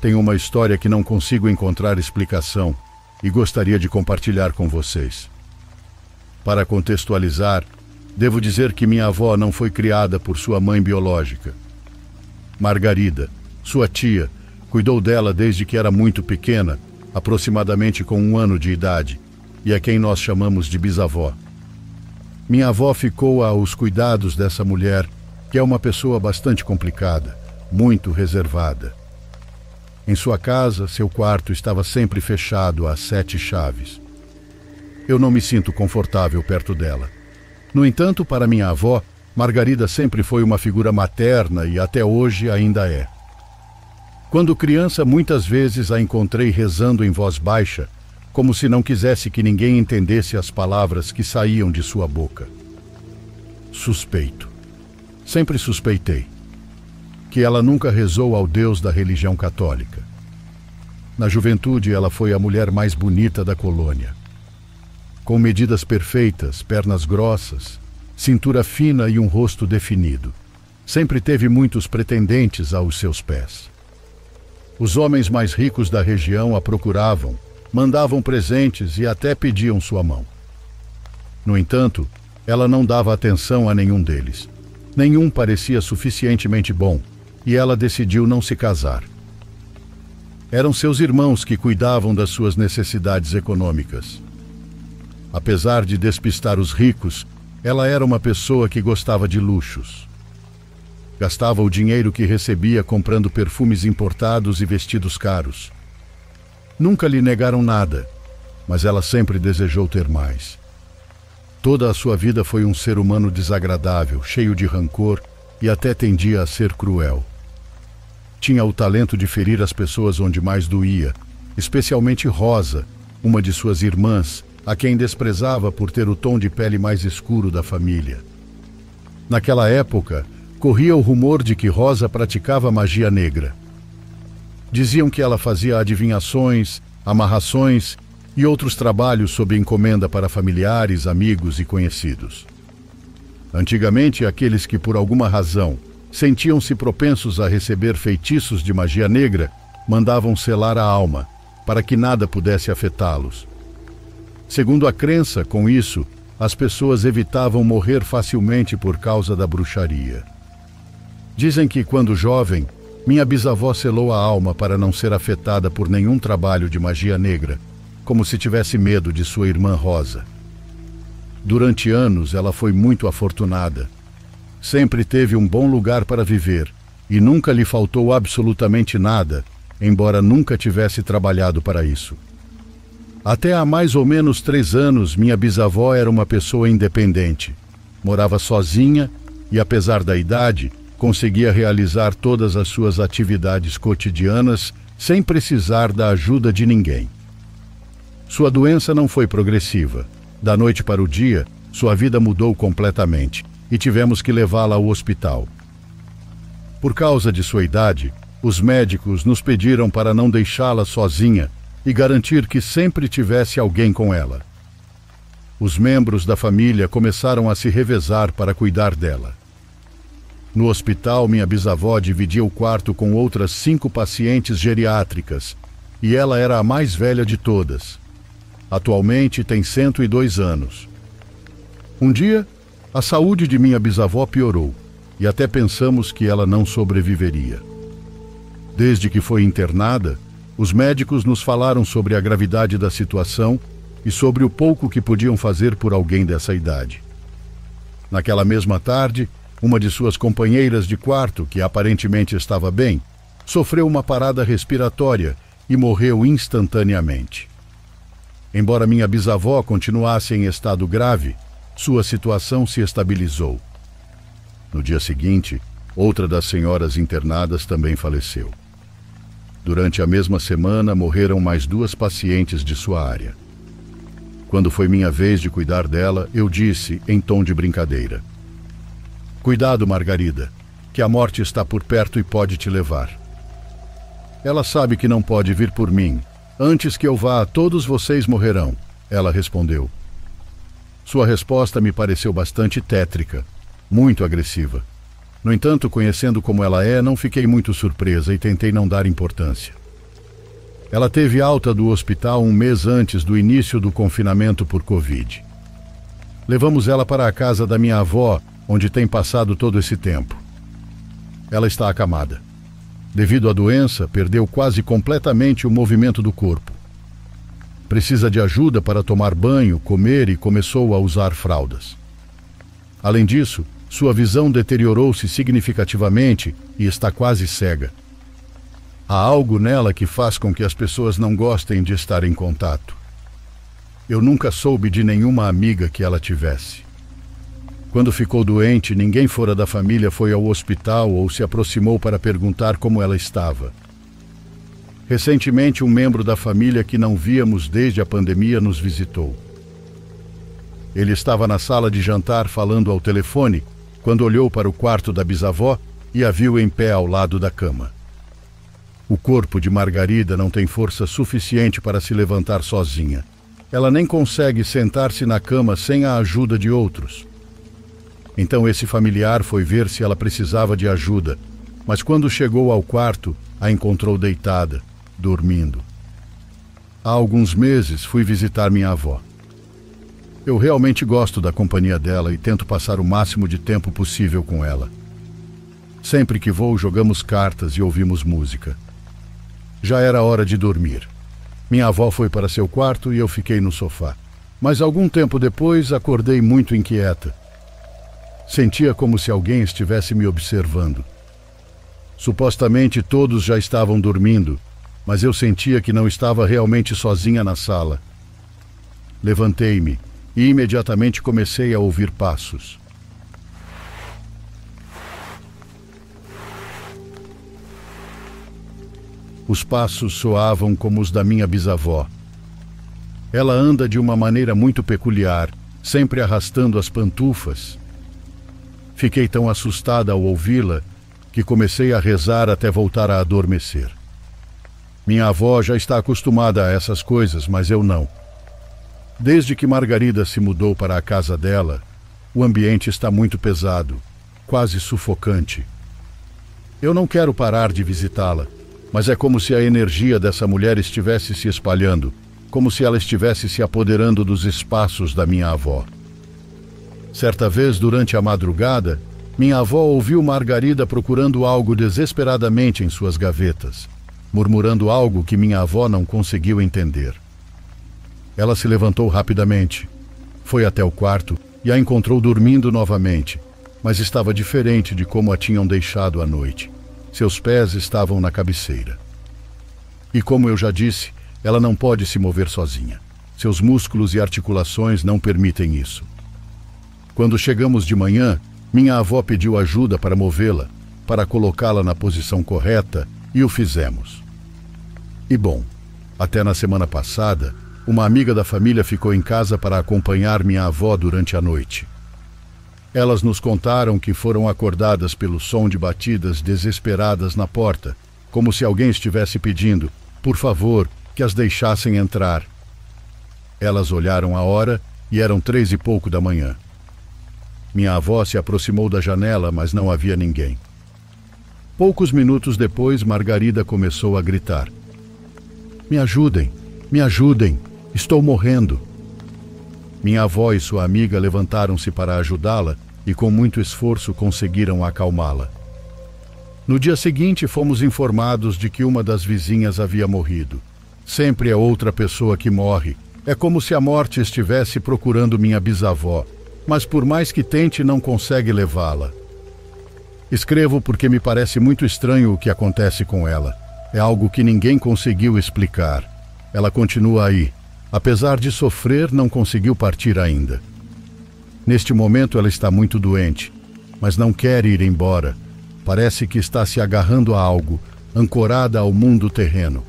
tenho uma história que não consigo encontrar explicação e gostaria de compartilhar com vocês. Para contextualizar, devo dizer que minha avó não foi criada por sua mãe biológica. Margarida, sua tia, cuidou dela desde que era muito pequena, aproximadamente com 1 ano de idade, e é quem nós chamamos de bisavó. Minha avó ficou aos cuidados dessa mulher, que é uma pessoa bastante complicada, muito reservada. Em sua casa, seu quarto estava sempre fechado às 7 chaves. Eu não me sinto confortável perto dela. No entanto, para minha avó, Margarida sempre foi uma figura materna e até hoje ainda é. Quando criança, muitas vezes a encontrei rezando em voz baixa, como se não quisesse que ninguém entendesse as palavras que saíam de sua boca. Suspeito. Sempre suspeitei que ela nunca rezou ao Deus da religião católica. Na juventude, ela foi a mulher mais bonita da colônia. Com medidas perfeitas, pernas grossas, cintura fina e um rosto definido. Sempre teve muitos pretendentes aos seus pés. Os homens mais ricos da região a procuravam, mandavam presentes e até pediam sua mão. No entanto, ela não dava atenção a nenhum deles. Nenhum parecia suficientemente bom, e ela decidiu não se casar. Eram seus irmãos que cuidavam das suas necessidades econômicas. Apesar de despistar os ricos, ela era uma pessoa que gostava de luxos. Gastava o dinheiro que recebia comprando perfumes importados e vestidos caros. Nunca lhe negaram nada, mas ela sempre desejou ter mais. Toda a sua vida foi um ser humano desagradável, cheio de rancor e até tendia a ser cruel. Tinha o talento de ferir as pessoas onde mais doía, especialmente Rosa, uma de suas irmãs, a quem desprezava por ter o tom de pele mais escuro da família. Naquela época, corria o rumor de que Rosa praticava magia negra. Diziam que ela fazia adivinhações, amarrações e outros trabalhos sob encomenda para familiares, amigos e conhecidos. Antigamente, aqueles que por alguma razão sentiam-se propensos a receber feitiços de magia negra mandavam selar a alma, para que nada pudesse afetá-los. Segundo a crença, com isso, as pessoas evitavam morrer facilmente por causa da bruxaria. Dizem que, quando jovem, minha bisavó selou a alma para não ser afetada por nenhum trabalho de magia negra, como se tivesse medo de sua irmã Rosa. Durante anos, ela foi muito afortunada. Sempre teve um bom lugar para viver e nunca lhe faltou absolutamente nada, embora nunca tivesse trabalhado para isso. Até há mais ou menos 3 anos, minha bisavó era uma pessoa independente. Morava sozinha e, apesar da idade, conseguia realizar todas as suas atividades cotidianas sem precisar da ajuda de ninguém. Sua doença não foi progressiva. Da noite para o dia, sua vida mudou completamente e tivemos que levá-la ao hospital. Por causa de sua idade, os médicos nos pediram para não deixá-la sozinha e garantir que sempre tivesse alguém com ela. Os membros da família começaram a se revezar para cuidar dela. No hospital, minha bisavó dividia o quarto com outras 5 pacientes geriátricas e ela era a mais velha de todas. Atualmente tem 102 anos. Um dia, a saúde de minha bisavó piorou e até pensamos que ela não sobreviveria. Desde que foi internada, os médicos nos falaram sobre a gravidade da situação e sobre o pouco que podiam fazer por alguém dessa idade. Naquela mesma tarde, uma de suas companheiras de quarto, que aparentemente estava bem, sofreu uma parada respiratória e morreu instantaneamente. Embora minha bisavó continuasse em estado grave, sua situação se estabilizou. No dia seguinte, outra das senhoras internadas também faleceu. Durante a mesma semana, morreram mais 2 pacientes de sua área. Quando foi minha vez de cuidar dela, eu disse, em tom de brincadeira: "Cuidado, Margarida, que a morte está por perto e pode te levar." "Ela sabe que não pode vir por mim. Antes que eu vá, todos vocês morrerão," ela respondeu. Sua resposta me pareceu bastante tétrica, muito agressiva. No entanto, conhecendo como ela é, não fiquei muito surpresa e tentei não dar importância. Ela teve alta do hospital um mês antes do início do confinamento por Covid. Levamos ela para a casa da minha avó, onde tem passado todo esse tempo. Ela está acamada. Devido à doença, perdeu quase completamente o movimento do corpo. Precisa de ajuda para tomar banho, comer e começou a usar fraldas. Além disso, sua visão deteriorou-se significativamente e está quase cega. Há algo nela que faz com que as pessoas não gostem de estar em contato. Eu nunca soube de nenhuma amiga que ela tivesse. Quando ficou doente, ninguém fora da família foi ao hospital ou se aproximou para perguntar como ela estava. Recentemente, um membro da família que não víamos desde a pandemia nos visitou. Ele estava na sala de jantar falando ao telefone quando olhou para o quarto da bisavó e a viu em pé ao lado da cama. O corpo de Margarida não tem força suficiente para se levantar sozinha. Ela nem consegue sentar-se na cama sem a ajuda de outros. Então esse familiar foi ver se ela precisava de ajuda, mas quando chegou ao quarto, a encontrou deitada, dormindo. Há alguns meses fui visitar minha avó. Eu realmente gosto da companhia dela e tento passar o máximo de tempo possível com ela. Sempre que vou, jogamos cartas e ouvimos música. Já era hora de dormir. Minha avó foi para seu quarto e eu fiquei no sofá. Mas algum tempo depois, acordei muito inquieta. Sentia como se alguém estivesse me observando. Supostamente todos já estavam dormindo, mas eu sentia que não estava realmente sozinha na sala. Levantei-me e imediatamente comecei a ouvir passos. Os passos soavam como os da minha bisavó. Ela anda de uma maneira muito peculiar, sempre arrastando as pantufas. Fiquei tão assustada ao ouvi-la que comecei a rezar até voltar a adormecer. Minha avó já está acostumada a essas coisas, mas eu não. Desde que Margarida se mudou para a casa dela, o ambiente está muito pesado, quase sufocante. Eu não quero parar de visitá-la, mas é como se a energia dessa mulher estivesse se espalhando, como se ela estivesse se apoderando dos espaços da minha avó. Certa vez, durante a madrugada, minha avó ouviu Margarida procurando algo desesperadamente em suas gavetas, murmurando algo que minha avó não conseguiu entender. Ela se levantou rapidamente, foi até o quarto e a encontrou dormindo novamente, mas estava diferente de como a tinham deixado à noite. Seus pés estavam na cabeceira. E como eu já disse, ela não pode se mover sozinha. Seus músculos e articulações não permitem isso. Quando chegamos de manhã, minha avó pediu ajuda para movê-la, para colocá-la na posição correta, e o fizemos. E bom, até na semana passada, uma amiga da família ficou em casa para acompanhar minha avó durante a noite. Elas nos contaram que foram acordadas pelo som de batidas desesperadas na porta, como se alguém estivesse pedindo, por favor, que as deixassem entrar. Elas olharam a hora e eram 3 e pouco da manhã. Minha avó se aproximou da janela, mas não havia ninguém. Poucos minutos depois, Margarida começou a gritar. Me ajudem, estou morrendo. Minha avó e sua amiga levantaram-se para ajudá-la e com muito esforço conseguiram acalmá-la. No dia seguinte, fomos informados de que uma das vizinhas havia morrido. Sempre é outra pessoa que morre. É como se a morte estivesse procurando minha bisavó, mas por mais que tente, não consegue levá-la. Escrevo porque me parece muito estranho o que acontece com ela. É algo que ninguém conseguiu explicar. Ela continua aí. Apesar de sofrer, não conseguiu partir ainda. Neste momento ela está muito doente, mas não quer ir embora. Parece que está se agarrando a algo, ancorada ao mundo terreno.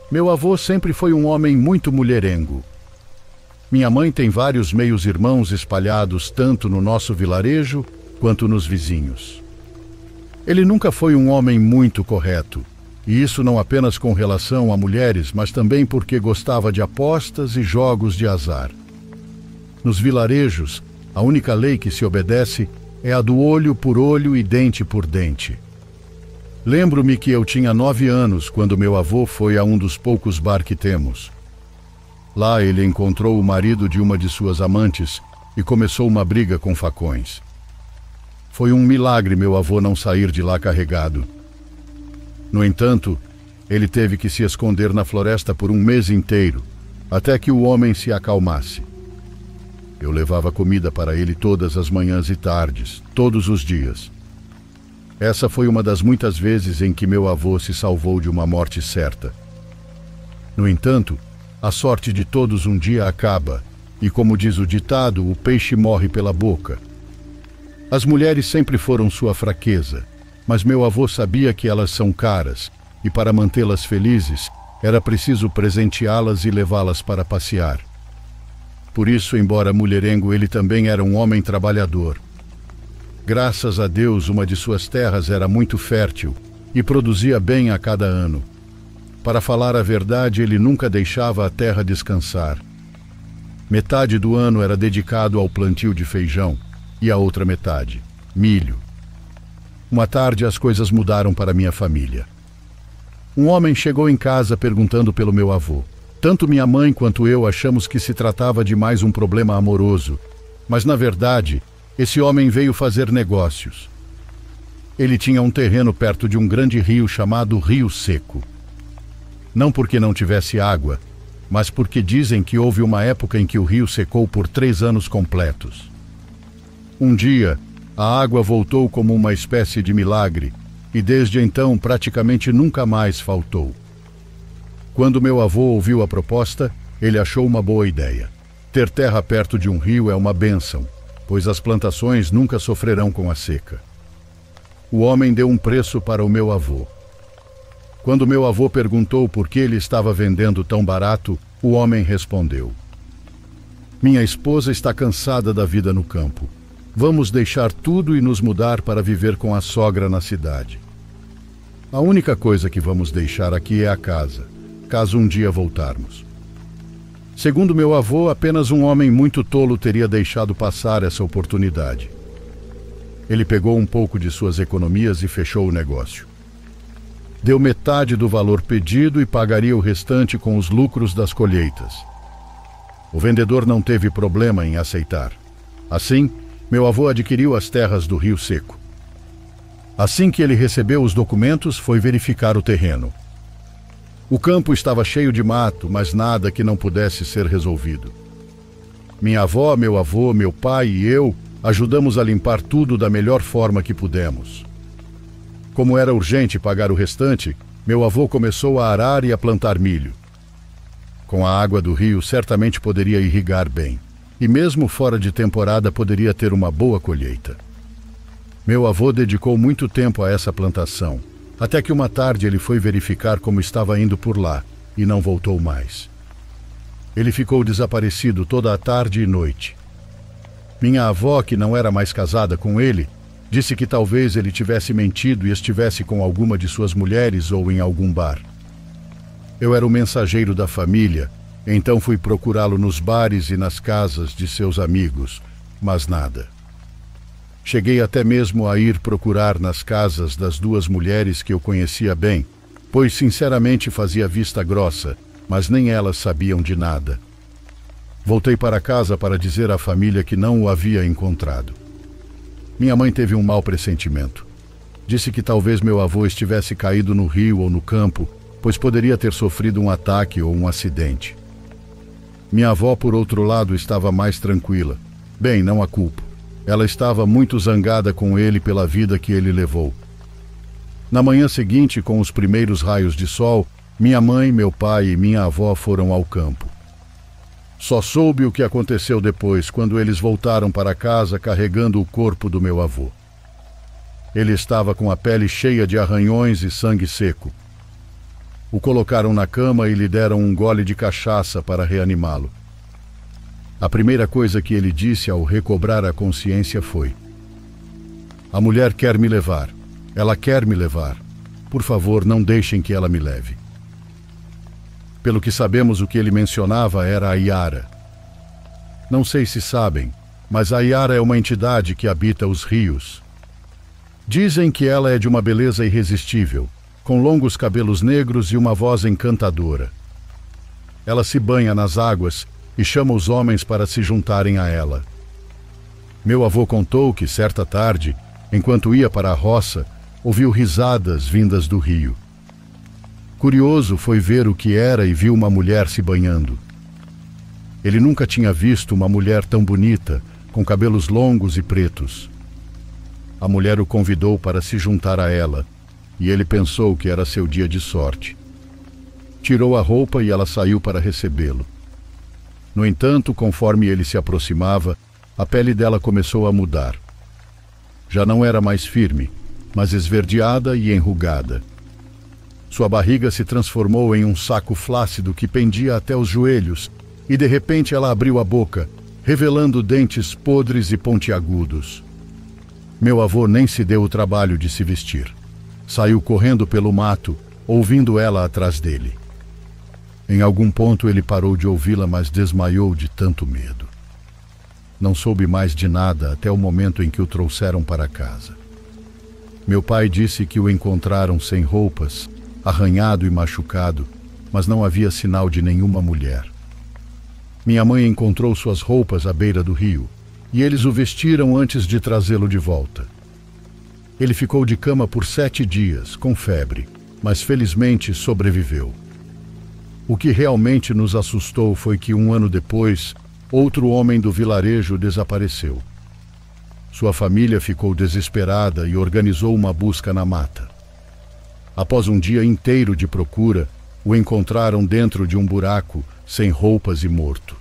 Meu avô sempre foi um homem muito mulherengo. Minha mãe tem vários meios-irmãos espalhados tanto no nosso vilarejo quanto nos vizinhos. Ele nunca foi um homem muito correto. E isso não apenas com relação a mulheres, mas também porque gostava de apostas e jogos de azar. Nos vilarejos, a única lei que se obedece é a do olho por olho e dente por dente. Lembro-me que eu tinha 9 anos quando meu avô foi a um dos poucos bar que temos. Lá ele encontrou o marido de uma de suas amantes e começou uma briga com facões. Foi um milagre meu avô não sair de lá carregado. No entanto, ele teve que se esconder na floresta por um mês inteiro, até que o homem se acalmasse. Eu levava comida para ele todas as manhãs e tardes, todos os dias. Essa foi uma das muitas vezes em que meu avô se salvou de uma morte certa. No entanto, a sorte de todos um dia acaba, e como diz o ditado, o peixe morre pela boca. As mulheres sempre foram sua fraqueza, mas meu avô sabia que elas são caras, e para mantê-las felizes, era preciso presenteá-las e levá-las para passear. Por isso, embora mulherengo, ele também era um homem trabalhador. Graças a Deus, uma de suas terras era muito fértil e produzia bem a cada ano. Para falar a verdade, ele nunca deixava a terra descansar. Metade do ano era dedicado ao plantio de feijão e a outra metade, milho. Uma tarde, as coisas mudaram para minha família. Um homem chegou em casa perguntando pelo meu avô. Tanto minha mãe quanto eu achamos que se tratava de mais um problema amoroso, mas, na verdade, esse homem veio fazer negócios. Ele tinha um terreno perto de um grande rio chamado Rio Seco. Não porque não tivesse água, mas porque dizem que houve uma época em que o rio secou por 3 anos completos. Um dia, a água voltou como uma espécie de milagre, e desde então praticamente nunca mais faltou. Quando meu avô ouviu a proposta, ele achou uma boa ideia. Ter terra perto de um rio é uma bênção, pois as plantações nunca sofrerão com a seca. O homem deu um preço para o meu avô. Quando meu avô perguntou por que ele estava vendendo tão barato, o homem respondeu: "Minha esposa está cansada da vida no campo. Vamos deixar tudo e nos mudar para viver com a sogra na cidade. A única coisa que vamos deixar aqui é a casa, caso um dia voltarmos." Segundo meu avô, apenas um homem muito tolo teria deixado passar essa oportunidade. Ele pegou um pouco de suas economias e fechou o negócio. Deu metade do valor pedido e pagaria o restante com os lucros das colheitas. O vendedor não teve problema em aceitar. Assim, meu avô adquiriu as terras do Rio Seco. Assim que ele recebeu os documentos, foi verificar o terreno. O campo estava cheio de mato, mas nada que não pudesse ser resolvido. Minha avó, meu avô, meu pai e eu ajudamos a limpar tudo da melhor forma que pudemos. Como era urgente pagar o restante, meu avô começou a arar e a plantar milho. Com a água do rio, certamente poderia irrigar bem, e mesmo fora de temporada poderia ter uma boa colheita. Meu avô dedicou muito tempo a essa plantação, até que uma tarde ele foi verificar como estava indo por lá e não voltou mais. Ele ficou desaparecido toda a tarde e noite. Minha avó, que não era mais casada com ele, disse que talvez ele tivesse mentido e estivesse com alguma de suas mulheres ou em algum bar. Eu era o mensageiro da família, então fui procurá-lo nos bares e nas casas de seus amigos, mas nada. Cheguei até mesmo a ir procurar nas casas das 2 mulheres que eu conhecia bem, pois sinceramente fazia vista grossa, mas nem elas sabiam de nada. Voltei para casa para dizer à família que não o havia encontrado. Minha mãe teve um mau pressentimento. Disse que talvez meu avô estivesse caído no rio ou no campo, pois poderia ter sofrido um ataque ou um acidente. Minha avó, por outro lado, estava mais tranquila. Bem, não a culpo. Ela estava muito zangada com ele pela vida que ele levou. Na manhã seguinte, com os primeiros raios de sol, minha mãe, meu pai e minha avó foram ao campo. Só soube o que aconteceu depois, quando eles voltaram para casa carregando o corpo do meu avô. Ele estava com a pele cheia de arranhões e sangue seco. O colocaram na cama e lhe deram um gole de cachaça para reanimá-lo. A primeira coisa que ele disse ao recobrar a consciência foi: "A mulher quer me levar. Ela quer me levar. Por favor, não deixem que ela me leve. Pelo que sabemos, o que ele mencionava era a Yara. Não sei se sabem, mas a Yara é uma entidade que habita os rios. Dizem que ela é de uma beleza irresistível, com longos cabelos negros e uma voz encantadora. Ela se banha nas águas e chama os homens para se juntarem a ela. Meu avô contou que, certa tarde, enquanto ia para a roça, ouviu risadas vindas do rio. Curioso, foi ver o que era e viu uma mulher se banhando. Ele nunca tinha visto uma mulher tão bonita, com cabelos longos e pretos. A mulher o convidou para se juntar a ela, e ele pensou que era seu dia de sorte. Tirou a roupa e ela saiu para recebê-lo. No entanto, conforme ele se aproximava, a pele dela começou a mudar. Já não era mais firme, mas esverdeada e enrugada. Sua barriga se transformou em um saco flácido que pendia até os joelhos, e de repente ela abriu a boca, revelando dentes podres e pontiagudos. Meu avô nem se deu o trabalho de se vestir. Saiu correndo pelo mato, ouvindo ela atrás dele. Em algum ponto ele parou de ouvi-la, mas desmaiou de tanto medo. Não soube mais de nada até o momento em que o trouxeram para casa. Meu pai disse que o encontraram sem roupas, arranhado e machucado, mas não havia sinal de nenhuma mulher. Minha mãe encontrou suas roupas à beira do rio, e eles o vestiram antes de trazê-lo de volta. Ele ficou de cama por 7 dias, com febre, mas felizmente sobreviveu. O que realmente nos assustou foi que 1 ano depois, outro homem do vilarejo desapareceu. Sua família ficou desesperada e organizou uma busca na mata. Após um dia inteiro de procura, o encontraram dentro de um buraco, sem roupas e morto.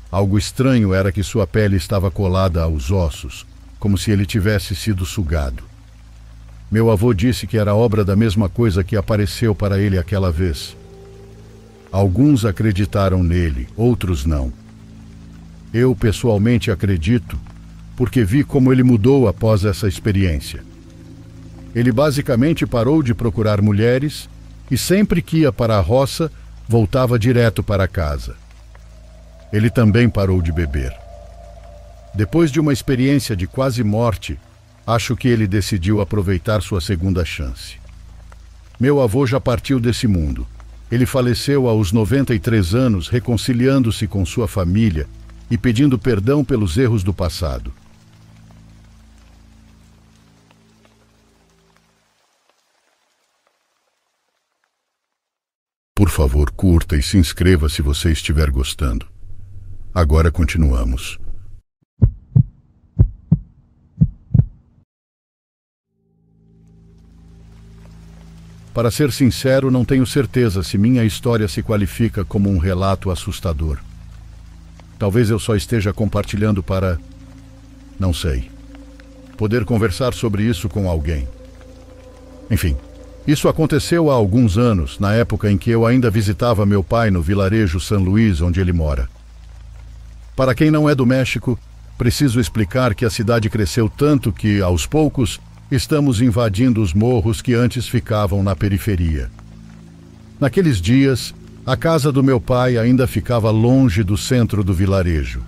Algo estranho era que sua pele estava colada aos ossos, como se ele tivesse sido sugado. Meu avô disse que era obra da mesma coisa que apareceu para ele aquela vez. Alguns acreditaram nele, outros não. Eu pessoalmente acredito, porque vi como ele mudou após essa experiência. Ele basicamente parou de procurar mulheres e sempre que ia para a roça, voltava direto para casa. Ele também parou de beber. Depois de uma experiência de quase morte, acho que ele decidiu aproveitar sua segunda chance. Meu avô já partiu desse mundo. Ele faleceu aos 93 anos, reconciliando-se com sua família e pedindo perdão pelos erros do passado. Por favor, curta e se inscreva se você estiver gostando. Agora continuamos. Para ser sincero, não tenho certeza se minha história se qualifica como um relato assustador. Talvez eu só esteja compartilhando para... não sei. Poder conversar sobre isso com alguém. Enfim, isso aconteceu há alguns anos, na época em que eu ainda visitava meu pai no vilarejo San Luís, onde ele mora. Para quem não é do México, preciso explicar que a cidade cresceu tanto que, aos poucos, estamos invadindo os morros que antes ficavam na periferia. Naqueles dias, a casa do meu pai ainda ficava longe do centro do vilarejo.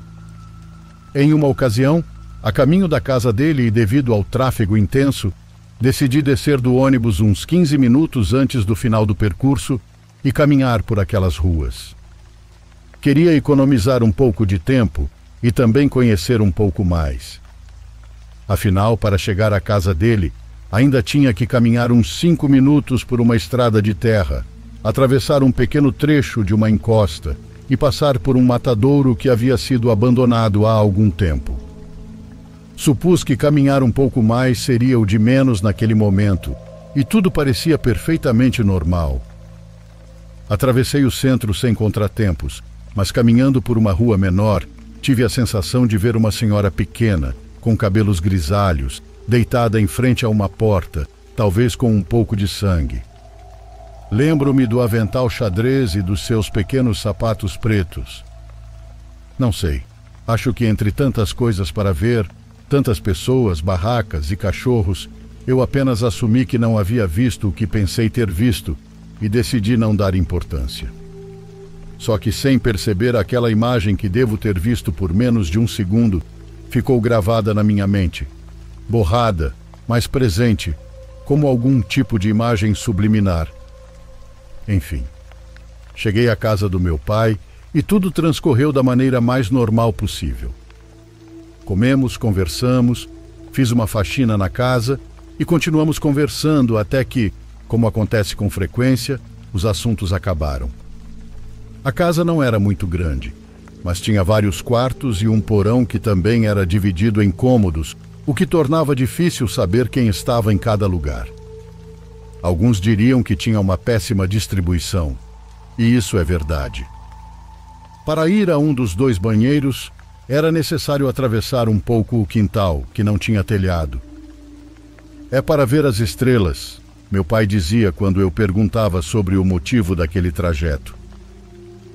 Em uma ocasião, a caminho da casa dele e devido ao tráfego intenso, decidi descer do ônibus uns 15 minutos antes do final do percurso e caminhar por aquelas ruas. Queria economizar um pouco de tempo e também conhecer um pouco mais. Afinal, para chegar à casa dele, ainda tinha que caminhar uns 5 minutos por uma estrada de terra, atravessar um pequeno trecho de uma encosta e passar por um matadouro que havia sido abandonado há algum tempo. Supus que caminhar um pouco mais seria o de menos naquele momento, e tudo parecia perfeitamente normal. Atravessei o centro sem contratempos, mas caminhando por uma rua menor, tive a sensação de ver uma senhora pequena, com cabelos grisalhos, deitada em frente a uma porta, talvez com um pouco de sangue. Lembro-me do avental xadrez e dos seus pequenos sapatos pretos. Não sei, acho que entre tantas coisas para ver, tantas pessoas, barracas e cachorros, eu apenas assumi que não havia visto o que pensei ter visto e decidi não dar importância. Só que, sem perceber, aquela imagem que devo ter visto por menos de um segundo ficou gravada na minha mente, borrada, mas presente, como algum tipo de imagem subliminar. Enfim, cheguei à casa do meu pai e tudo transcorreu da maneira mais normal possível. Comemos, conversamos, fiz uma faxina na casa e continuamos conversando até que, como acontece com frequência, os assuntos acabaram. A casa não era muito grande, mas tinha vários quartos e um porão que também era dividido em cômodos, o que tornava difícil saber quem estava em cada lugar. Alguns diriam que tinha uma péssima distribuição, e isso é verdade. Para ir a um dos 2 banheiros, era necessário atravessar um pouco o quintal, que não tinha telhado. É para ver as estrelas, meu pai dizia quando eu perguntava sobre o motivo daquele trajeto.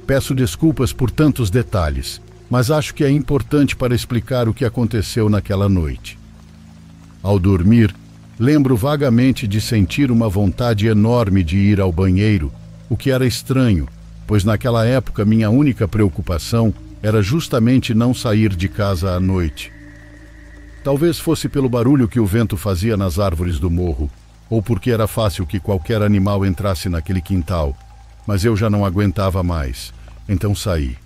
Peço desculpas por tantos detalhes, mas acho que é importante para explicar o que aconteceu naquela noite. Ao dormir, lembro vagamente de sentir uma vontade enorme de ir ao banheiro, o que era estranho, pois naquela época minha única preocupação era justamente não sair de casa à noite. Talvez fosse pelo barulho que o vento fazia nas árvores do morro, ou porque era fácil que qualquer animal entrasse naquele quintal, mas eu já não aguentava mais, então saí.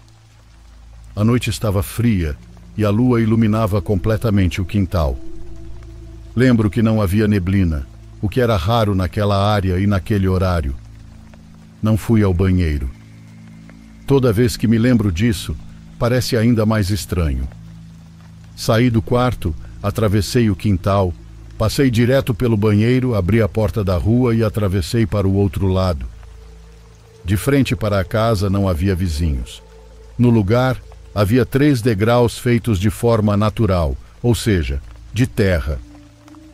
A noite estava fria e a lua iluminava completamente o quintal. Lembro que não havia neblina, o que era raro naquela área e naquele horário. Não fui ao banheiro. Toda vez que me lembro disso, parece ainda mais estranho. Saí do quarto, atravessei o quintal, passei direto pelo banheiro, abri a porta da rua e atravessei para o outro lado. De frente para a casa não havia vizinhos. No lugar, havia 3 degraus feitos de forma natural, ou seja, de terra.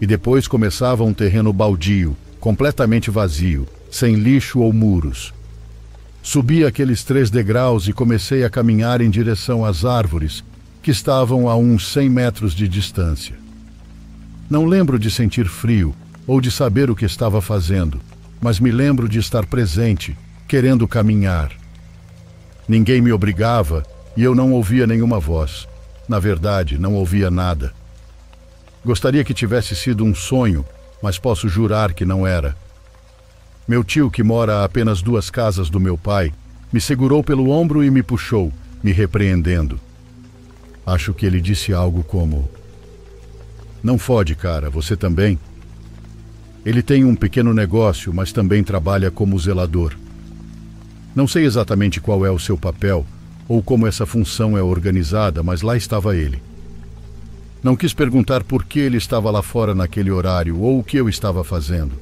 E depois começava um terreno baldio, completamente vazio, sem lixo ou muros. Subi aqueles 3 degraus e comecei a caminhar em direção às árvores, que estavam a uns 100 metros de distância. Não lembro de sentir frio ou de saber o que estava fazendo, mas me lembro de estar presente, querendo caminhar. Ninguém me obrigava e eu não ouvia nenhuma voz. Na verdade, não ouvia nada. Gostaria que tivesse sido um sonho, mas posso jurar que não era. Meu tio, que mora a apenas 2 casas do meu pai, me segurou pelo ombro e me puxou, me repreendendo. Acho que ele disse algo como: "Não fode, cara, você também?" Ele tem um pequeno negócio, mas também trabalha como zelador. Não sei exatamente qual é o seu papel ou como essa função é organizada, mas lá estava ele. Não quis perguntar por que ele estava lá fora naquele horário ou o que eu estava fazendo.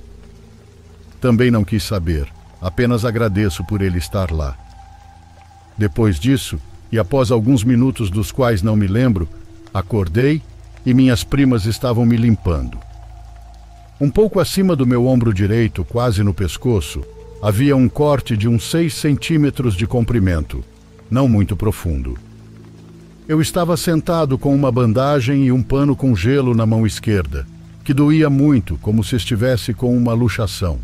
Também não quis saber, apenas agradeço por ele estar lá. Depois disso, e após alguns minutos dos quais não me lembro, acordei e minhas primas estavam me limpando. Um pouco acima do meu ombro direito, quase no pescoço, havia um corte de uns 6 centímetros de comprimento, não muito profundo. Eu estava sentado com uma bandagem e um pano com gelo na mão esquerda, que doía muito, como se estivesse com uma luxação.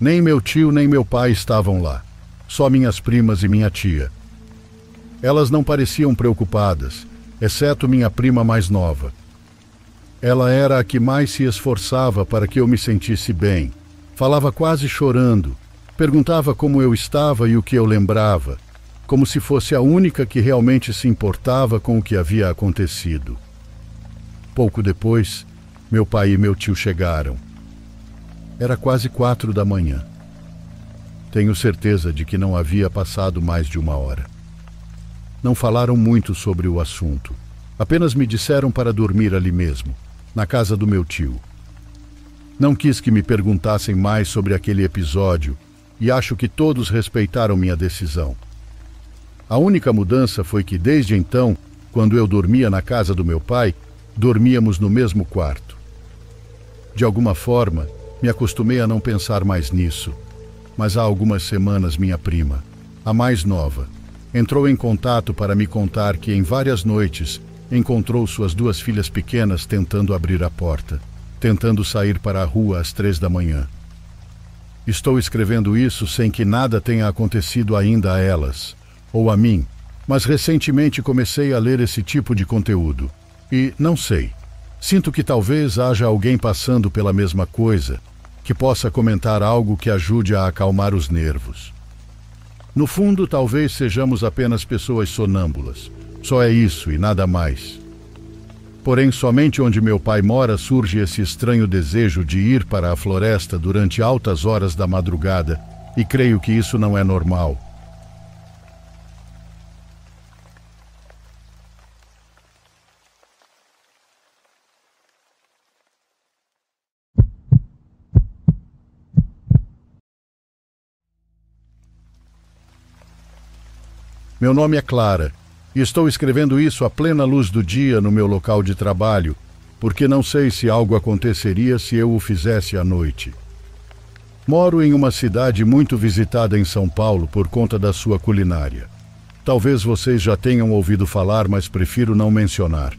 Nem meu tio nem meu pai estavam lá, só minhas primas e minha tia. Elas não pareciam preocupadas, exceto minha prima mais nova. Ela era a que mais se esforçava para que eu me sentisse bem. Falava quase chorando, perguntava como eu estava e o que eu lembrava, como se fosse a única que realmente se importava com o que havia acontecido. Pouco depois, meu pai e meu tio chegaram. Era quase 4 da manhã. Tenho certeza de que não havia passado mais de 1 hora. Não falaram muito sobre o assunto. Apenas me disseram para dormir ali mesmo, na casa do meu tio. Não quis que me perguntassem mais sobre aquele episódio e acho que todos respeitaram minha decisão. A única mudança foi que, desde então, quando eu dormia na casa do meu pai, dormíamos no mesmo quarto. De alguma forma, me acostumei a não pensar mais nisso, mas há algumas semanas minha prima, a mais nova, entrou em contato para me contar que em várias noites encontrou suas 2 filhas pequenas tentando abrir a porta, tentando sair para a rua às 3 da manhã. Estou escrevendo isso sem que nada tenha acontecido ainda a elas, ou a mim, mas recentemente comecei a ler esse tipo de conteúdo. E, não sei, sinto que talvez haja alguém passando pela mesma coisa, que possa comentar algo que ajude a acalmar os nervos. No fundo, talvez sejamos apenas pessoas sonâmbulas. Só é isso e nada mais. Porém, somente onde meu pai mora surge esse estranho desejo de ir para a floresta durante altas horas da madrugada, e creio que isso não é normal. Meu nome é Clara, e estou escrevendo isso à plena luz do dia no meu local de trabalho, porque não sei se algo aconteceria se eu o fizesse à noite. Moro em uma cidade muito visitada em São Paulo por conta da sua culinária. Talvez vocês já tenham ouvido falar, mas prefiro não mencionar.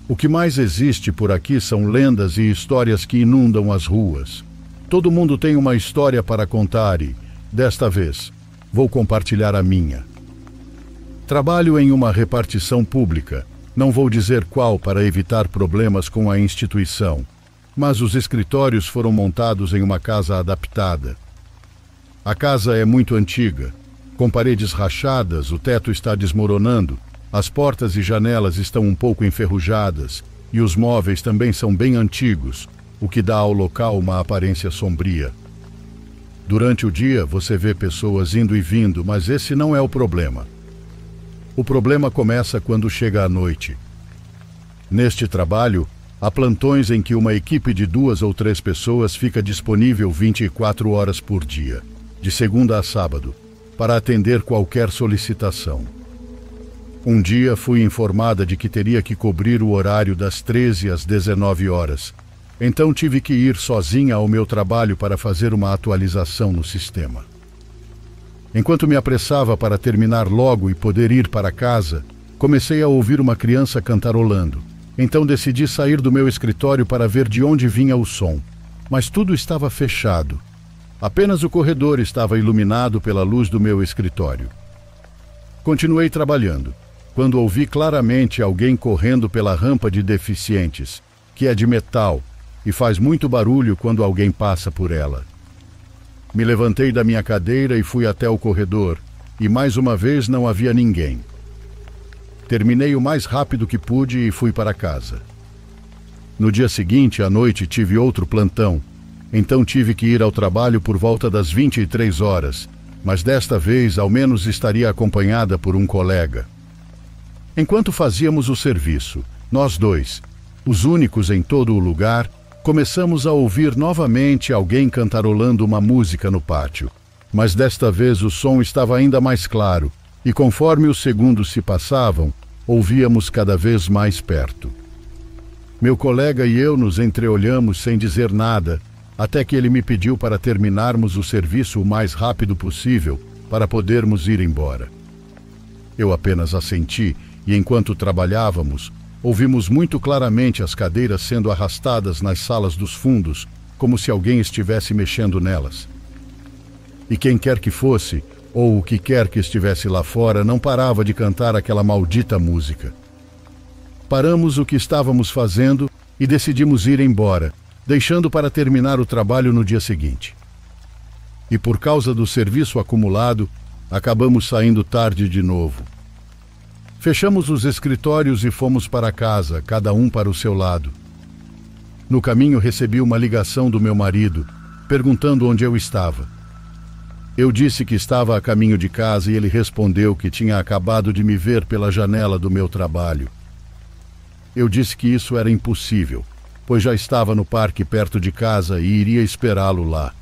O que mais existe por aqui são lendas e histórias que inundam as ruas. Todo mundo tem uma história para contar e, desta vez, vou compartilhar a minha. Trabalho em uma repartição pública, não vou dizer qual para evitar problemas com a instituição, mas os escritórios foram montados em uma casa adaptada. A casa é muito antiga, com paredes rachadas, o teto está desmoronando, as portas e janelas estão um pouco enferrujadas e os móveis também são bem antigos, o que dá ao local uma aparência sombria. Durante o dia você vê pessoas indo e vindo, mas esse não é o problema. O problema começa quando chega a noite. Neste trabalho, há plantões em que uma equipe de 2 ou 3 pessoas fica disponível 24 horas por dia, de segunda a sábado, para atender qualquer solicitação. Um dia fui informada de que teria que cobrir o horário das 13 às 19 horas, então tive que ir sozinha ao meu trabalho para fazer uma atualização no sistema. Enquanto me apressava para terminar logo e poder ir para casa, comecei a ouvir uma criança cantarolando. Então decidi sair do meu escritório para ver de onde vinha o som. Mas tudo estava fechado. Apenas o corredor estava iluminado pela luz do meu escritório. Continuei trabalhando, quando ouvi claramente alguém correndo pela rampa de deficientes, que é de metal e faz muito barulho quando alguém passa por ela. Me levantei da minha cadeira e fui até o corredor, e mais uma vez não havia ninguém. Terminei o mais rápido que pude e fui para casa. No dia seguinte, à noite, tive outro plantão, então tive que ir ao trabalho por volta das 23 horas, mas desta vez ao menos estaria acompanhada por um colega. Enquanto fazíamos o serviço, nós dois, os únicos em todo o lugar, começamos a ouvir novamente alguém cantarolando uma música no pátio, mas desta vez o som estava ainda mais claro, e conforme os segundos se passavam, ouvíamos cada vez mais perto. Meu colega e eu nos entreolhamos sem dizer nada, até que ele me pediu para terminarmos o serviço o mais rápido possível, para podermos ir embora. Eu apenas assenti, e enquanto trabalhávamos, ouvimos muito claramente as cadeiras sendo arrastadas nas salas dos fundos, como se alguém estivesse mexendo nelas. E quem quer que fosse, ou o que quer que estivesse lá fora, não parava de cantar aquela maldita música. Paramos o que estávamos fazendo e decidimos ir embora, deixando para terminar o trabalho no dia seguinte. E por causa do serviço acumulado, acabamos saindo tarde de novo. Fechamos os escritórios e fomos para casa, cada um para o seu lado. No caminho recebi uma ligação do meu marido, perguntando onde eu estava. Eu disse que estava a caminho de casa e ele respondeu que tinha acabado de me ver pela janela do meu trabalho. Eu disse que isso era impossível, pois já estava no parque perto de casa e iria esperá-lo lá.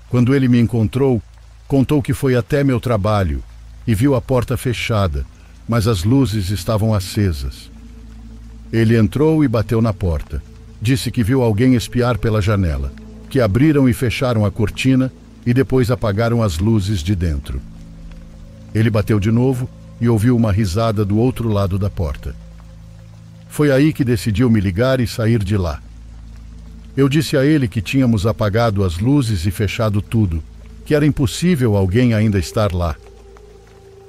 Quando ele me encontrou, contou que foi até meu trabalho e viu a porta fechada, mas as luzes estavam acesas. Ele entrou e bateu na porta. Disse que viu alguém espiar pela janela, que abriram e fecharam a cortina e depois apagaram as luzes de dentro. Ele bateu de novo e ouviu uma risada do outro lado da porta. Foi aí que decidiu me ligar e sair de lá. Eu disse a ele que tínhamos apagado as luzes e fechado tudo, que era impossível alguém ainda estar lá.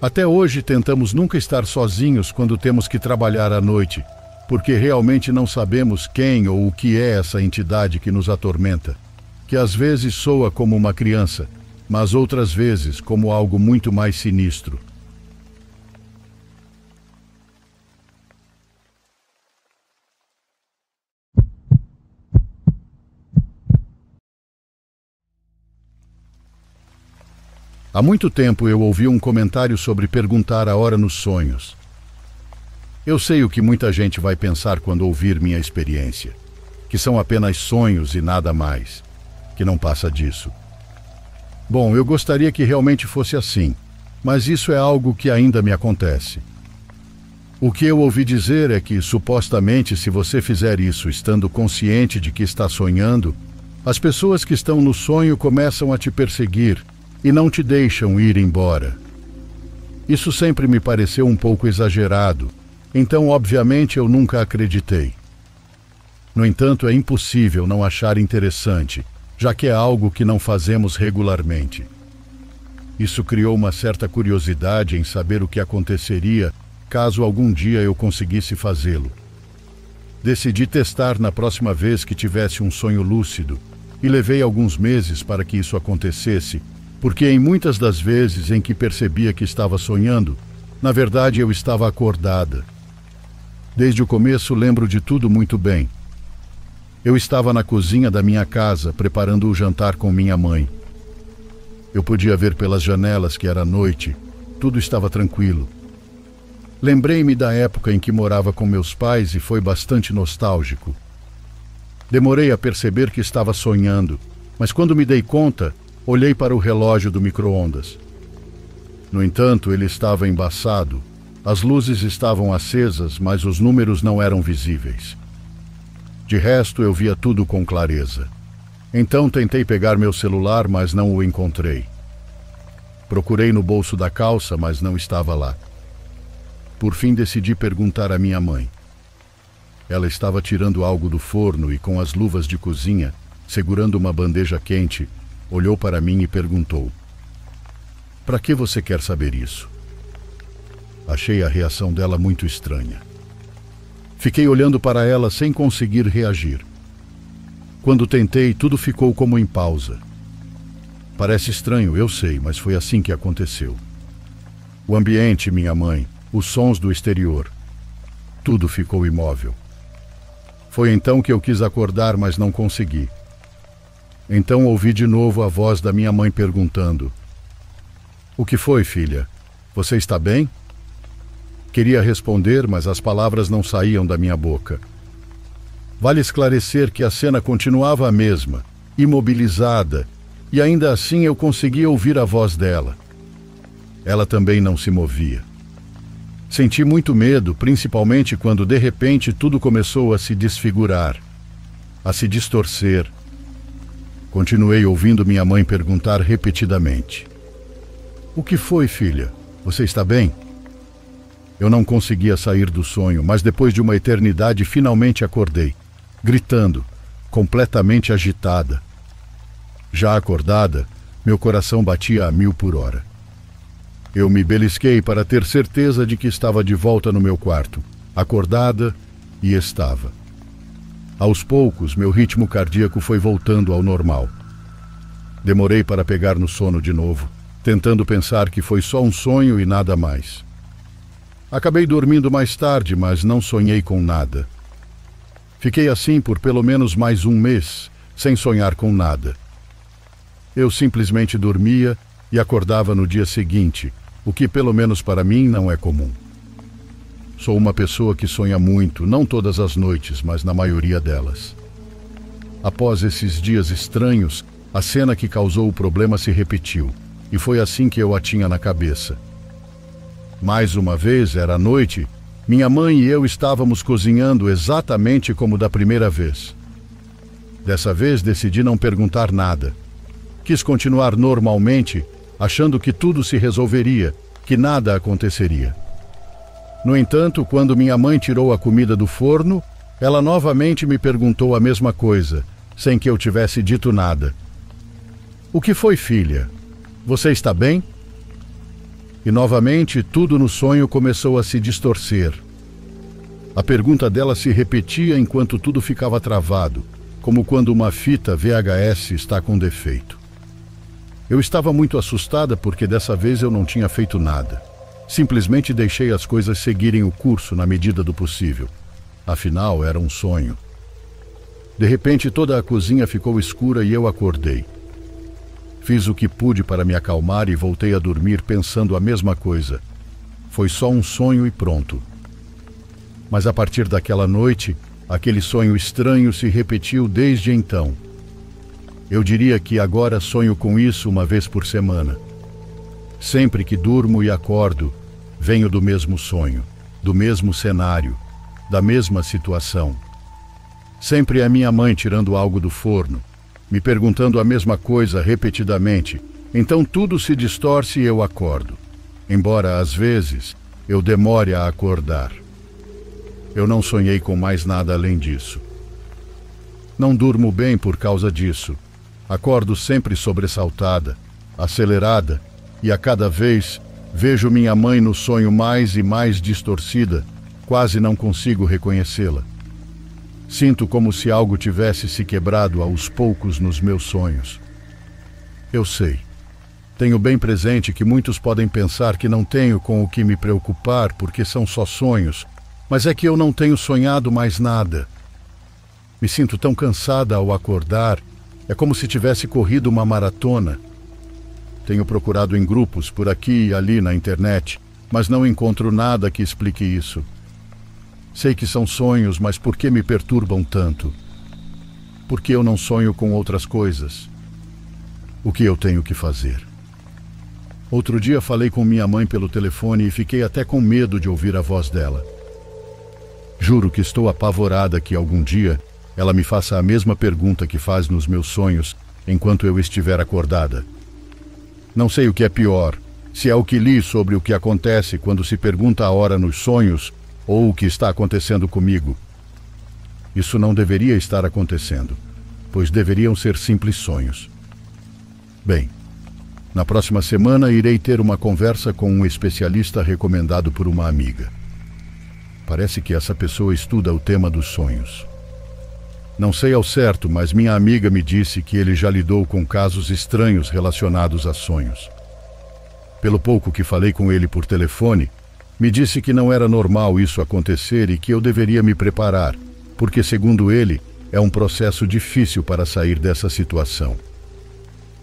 Até hoje tentamos nunca estar sozinhos quando temos que trabalhar à noite, porque realmente não sabemos quem ou o que é essa entidade que nos atormenta, que às vezes soa como uma criança, mas outras vezes como algo muito mais sinistro. Há muito tempo eu ouvi um comentário sobre perguntar a hora nos sonhos. Eu sei o que muita gente vai pensar quando ouvir minha experiência, que são apenas sonhos e nada mais, que não passa disso. Bom, eu gostaria que realmente fosse assim, mas isso é algo que ainda me acontece. O que eu ouvi dizer é que, supostamente, se você fizer isso estando consciente de que está sonhando, as pessoas que estão no sonho começam a te perseguir e não te deixam ir embora. Isso sempre me pareceu um pouco exagerado, então obviamente eu nunca acreditei. No entanto, é impossível não achar interessante, já que é algo que não fazemos regularmente. Isso criou uma certa curiosidade em saber o que aconteceria caso algum dia eu conseguisse fazê-lo. Decidi testar na próxima vez que tivesse um sonho lúcido e levei alguns meses para que isso acontecesse, porque em muitas das vezes em que percebia que estava sonhando, na verdade eu estava acordada. Desde o começo lembro de tudo muito bem. Eu estava na cozinha da minha casa preparando o jantar com minha mãe. Eu podia ver pelas janelas que era noite, tudo estava tranquilo. Lembrei-me da época em que morava com meus pais e foi bastante nostálgico. Demorei a perceber que estava sonhando, mas quando me dei conta, olhei para o relógio do micro-ondas. No entanto, ele estava embaçado. As luzes estavam acesas, mas os números não eram visíveis. De resto, eu via tudo com clareza. Então tentei pegar meu celular, mas não o encontrei. Procurei no bolso da calça, mas não estava lá. Por fim, decidi perguntar à minha mãe. Ela estava tirando algo do forno e, com as luvas de cozinha, segurando uma bandeja quente, olhou para mim e perguntou: "Para que você quer saber isso?" Achei a reação dela muito estranha. Fiquei olhando para ela sem conseguir reagir. Quando tentei, tudo ficou como em pausa. Parece estranho, eu sei, mas foi assim que aconteceu. O ambiente, minha mãe, os sons do exterior, tudo ficou imóvel. Foi então que eu quis acordar, mas não consegui. Então ouvi de novo a voz da minha mãe perguntando: "O que foi, filha? Você está bem?" Queria responder, mas as palavras não saíam da minha boca. Vale esclarecer que a cena continuava a mesma, imobilizada, e ainda assim eu conseguia ouvir a voz dela. Ela também não se movia. Senti muito medo, principalmente quando de repente tudo começou a se desfigurar, a se distorcer. Continuei ouvindo minha mãe perguntar repetidamente: "O que foi, filha? Você está bem?" Eu não conseguia sair do sonho, mas depois de uma eternidade finalmente acordei, gritando, completamente agitada. Já acordada, meu coração batia a 1000 por hora. Eu me belisquei para ter certeza de que estava de volta no meu quarto, acordada, e estava. Aos poucos, meu ritmo cardíaco foi voltando ao normal. Demorei para pegar no sono de novo, tentando pensar que foi só um sonho e nada mais. Acabei dormindo mais tarde, mas não sonhei com nada. Fiquei assim por pelo menos mais um mês, sem sonhar com nada. Eu simplesmente dormia e acordava no dia seguinte, o que pelo menos para mim não é comum. Sou uma pessoa que sonha muito, não todas as noites, mas na maioria delas. Após esses dias estranhos, a cena que causou o problema se repetiu, e foi assim que eu a tinha na cabeça. Mais uma vez, era noite, minha mãe e eu estávamos cozinhando exatamente como da primeira vez. Dessa vez decidi não perguntar nada. Quis continuar normalmente, achando que tudo se resolveria, que nada aconteceria. No entanto, quando minha mãe tirou a comida do forno, ela novamente me perguntou a mesma coisa, sem que eu tivesse dito nada. "O que foi, filha? Você está bem?" E novamente tudo no sonho começou a se distorcer. A pergunta dela se repetia enquanto tudo ficava travado, como quando uma fita VHS está com defeito. Eu estava muito assustada porque dessa vez eu não tinha feito nada. Simplesmente deixei as coisas seguirem o curso na medida do possível. Afinal, era um sonho. De repente, toda a cozinha ficou escura e eu acordei. Fiz o que pude para me acalmar e voltei a dormir pensando a mesma coisa. Foi só um sonho e pronto. Mas a partir daquela noite, aquele sonho estranho se repetiu desde então. Eu diria que agora sonho com isso uma vez por semana. Sempre que durmo e acordo, venho do mesmo sonho, do mesmo cenário, da mesma situação. Sempre é minha mãe tirando algo do forno, me perguntando a mesma coisa repetidamente. Então tudo se distorce e eu acordo. Embora, às vezes, eu demore a acordar. Eu não sonhei com mais nada além disso. Não durmo bem por causa disso. Acordo sempre sobressaltada, acelerada, e a cada vez vejo minha mãe no sonho mais e mais distorcida, quase não consigo reconhecê-la. Sinto como se algo tivesse se quebrado aos poucos nos meus sonhos. Eu sei. Tenho bem presente que muitos podem pensar que não tenho com o que me preocupar porque são só sonhos, mas é que eu não tenho sonhado mais nada. Me sinto tão cansada ao acordar, é como se tivesse corrido uma maratona. Tenho procurado em grupos por aqui e ali na internet, mas não encontro nada que explique isso. Sei que são sonhos, mas por que me perturbam tanto? Por que eu não sonho com outras coisas? O que eu tenho que fazer? Outro dia falei com minha mãe pelo telefone e fiquei até com medo de ouvir a voz dela. Juro que estou apavorada que algum dia ela me faça a mesma pergunta que faz nos meus sonhos enquanto eu estiver acordada. Não sei o que é pior, se é o que li sobre o que acontece quando se pergunta a hora nos sonhos ou o que está acontecendo comigo. Isso não deveria estar acontecendo, pois deveriam ser simples sonhos. Bem, na próxima semana irei ter uma conversa com um especialista recomendado por uma amiga. Parece que essa pessoa estuda o tema dos sonhos. Não sei ao certo, mas minha amiga me disse que ele já lidou com casos estranhos relacionados a sonhos. Pelo pouco que falei com ele por telefone, me disse que não era normal isso acontecer e que eu deveria me preparar, porque, segundo ele, é um processo difícil para sair dessa situação.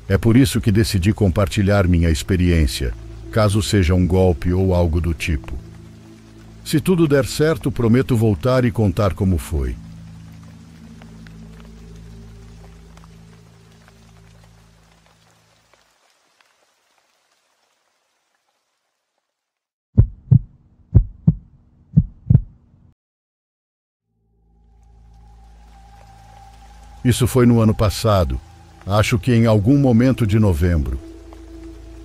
É por isso que decidi compartilhar minha experiência, caso seja um golpe ou algo do tipo. Se tudo der certo, prometo voltar e contar como foi. Isso foi no ano passado, acho que em algum momento de novembro.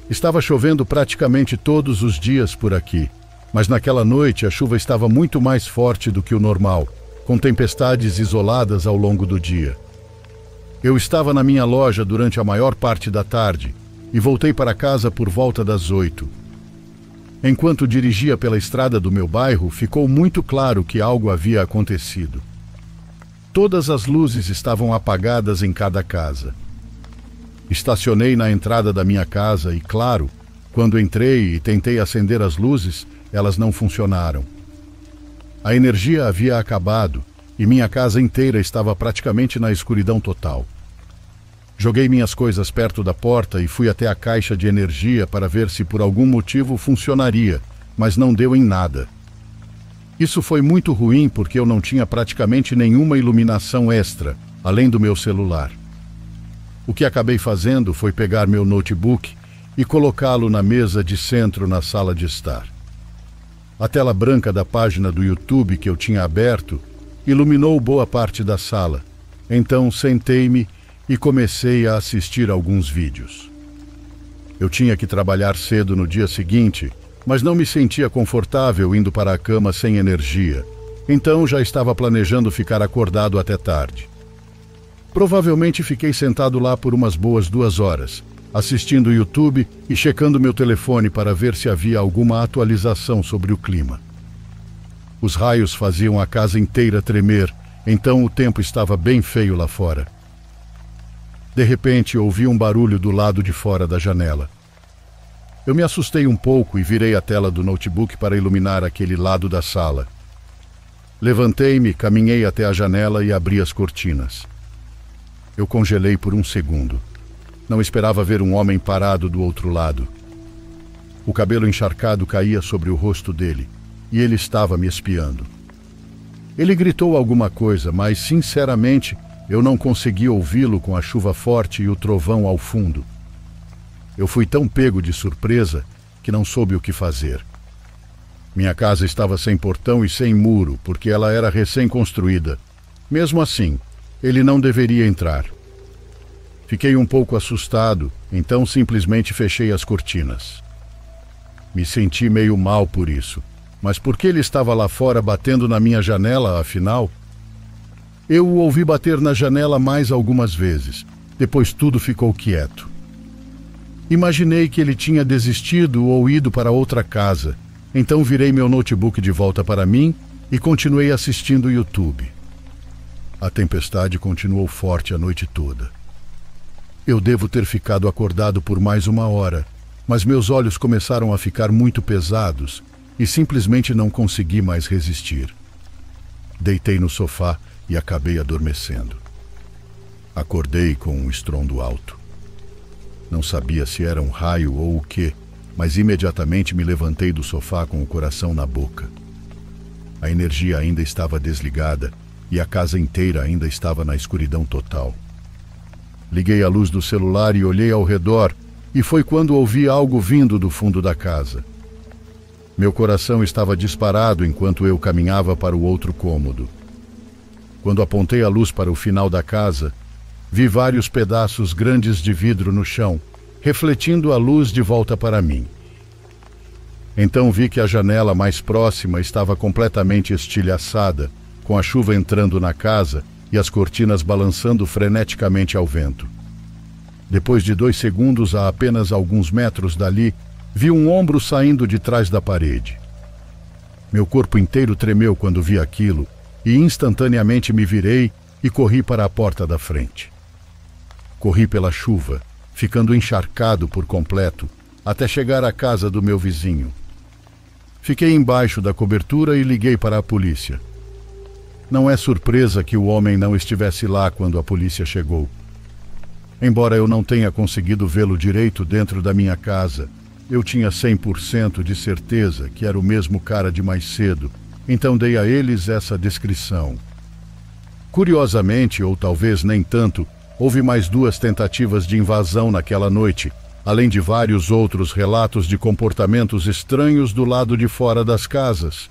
Estava chovendo praticamente todos os dias por aqui, mas naquela noite a chuva estava muito mais forte do que o normal, com tempestades isoladas ao longo do dia. Eu estava na minha loja durante a maior parte da tarde e voltei para casa por volta das 8. Enquanto dirigia pela estrada do meu bairro, ficou muito claro que algo havia acontecido. Todas as luzes estavam apagadas em cada casa. Estacionei na entrada da minha casa e, claro, quando entrei e tentei acender as luzes, elas não funcionaram. A energia havia acabado e minha casa inteira estava praticamente na escuridão total. Joguei minhas coisas perto da porta e fui até a caixa de energia para ver se por algum motivo funcionaria, mas não deu em nada. Isso foi muito ruim porque eu não tinha praticamente nenhuma iluminação extra, além do meu celular. O que acabei fazendo foi pegar meu notebook e colocá-lo na mesa de centro na sala de estar. A tela branca da página do YouTube que eu tinha aberto iluminou boa parte da sala. Então sentei-me e comecei a assistir alguns vídeos. Eu tinha que trabalhar cedo no dia seguinte, mas não me sentia confortável indo para a cama sem energia. Então já estava planejando ficar acordado até tarde. Provavelmente fiquei sentado lá por umas boas 2 horas, assistindo o YouTube e checando meu telefone para ver se havia alguma atualização sobre o clima. Os raios faziam a casa inteira tremer, então o tempo estava bem feio lá fora. De repente, ouvi um barulho do lado de fora da janela. Eu me assustei um pouco e virei a tela do notebook para iluminar aquele lado da sala. Levantei-me, caminhei até a janela e abri as cortinas. Eu congelei por um segundo. Não esperava ver um homem parado do outro lado. O cabelo encharcado caía sobre o rosto dele, e ele estava me espiando. Ele gritou alguma coisa, mas, sinceramente, eu não consegui ouvi-lo com a chuva forte e o trovão ao fundo. Eu fui tão pego de surpresa que não soube o que fazer. Minha casa estava sem portão e sem muro, porque ela era recém-construída. Mesmo assim, ele não deveria entrar. Fiquei um pouco assustado, então simplesmente fechei as cortinas. Me senti meio mal por isso, mas por que ele estava lá fora batendo na minha janela, afinal? Eu o ouvi bater na janela mais algumas vezes, depois tudo ficou quieto. Imaginei que ele tinha desistido ou ido para outra casa, então virei meu notebook de volta para mim e continuei assistindo o YouTube. A tempestade continuou forte a noite toda. Eu devo ter ficado acordado por mais 1 hora, mas meus olhos começaram a ficar muito pesados e simplesmente não consegui mais resistir. Deitei no sofá e acabei adormecendo. Acordei com um estrondo alto. Não sabia se era um raio ou o quê, mas imediatamente me levantei do sofá com o coração na boca. A energia ainda estava desligada e a casa inteira ainda estava na escuridão total. Liguei a luz do celular e olhei ao redor, e foi quando ouvi algo vindo do fundo da casa. Meu coração estava disparado enquanto eu caminhava para o outro cômodo. Quando apontei a luz para o final da casa, vi vários pedaços grandes de vidro no chão, refletindo a luz de volta para mim. Então vi que a janela mais próxima estava completamente estilhaçada, com a chuva entrando na casa e as cortinas balançando freneticamente ao vento. Depois de 2 segundos, a apenas alguns metros dali, vi um ombro saindo de trás da parede. Meu corpo inteiro tremeu quando vi aquilo e instantaneamente me virei e corri para a porta da frente. Corri pela chuva, ficando encharcado por completo, até chegar à casa do meu vizinho. Fiquei embaixo da cobertura e liguei para a polícia. Não é surpresa que o homem não estivesse lá quando a polícia chegou. Embora eu não tenha conseguido vê-lo direito dentro da minha casa, eu tinha 100% de certeza que era o mesmo cara de mais cedo, então dei a eles essa descrição. Curiosamente, ou talvez nem tanto, houve mais 2 tentativas de invasão naquela noite, além de vários outros relatos de comportamentos estranhos do lado de fora das casas.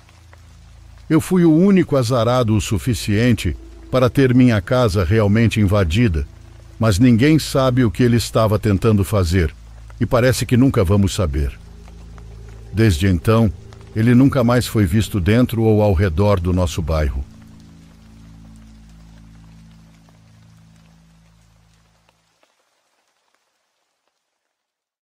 Eu fui o único azarado o suficiente para ter minha casa realmente invadida, mas ninguém sabe o que ele estava tentando fazer, e parece que nunca vamos saber. Desde então, ele nunca mais foi visto dentro ou ao redor do nosso bairro.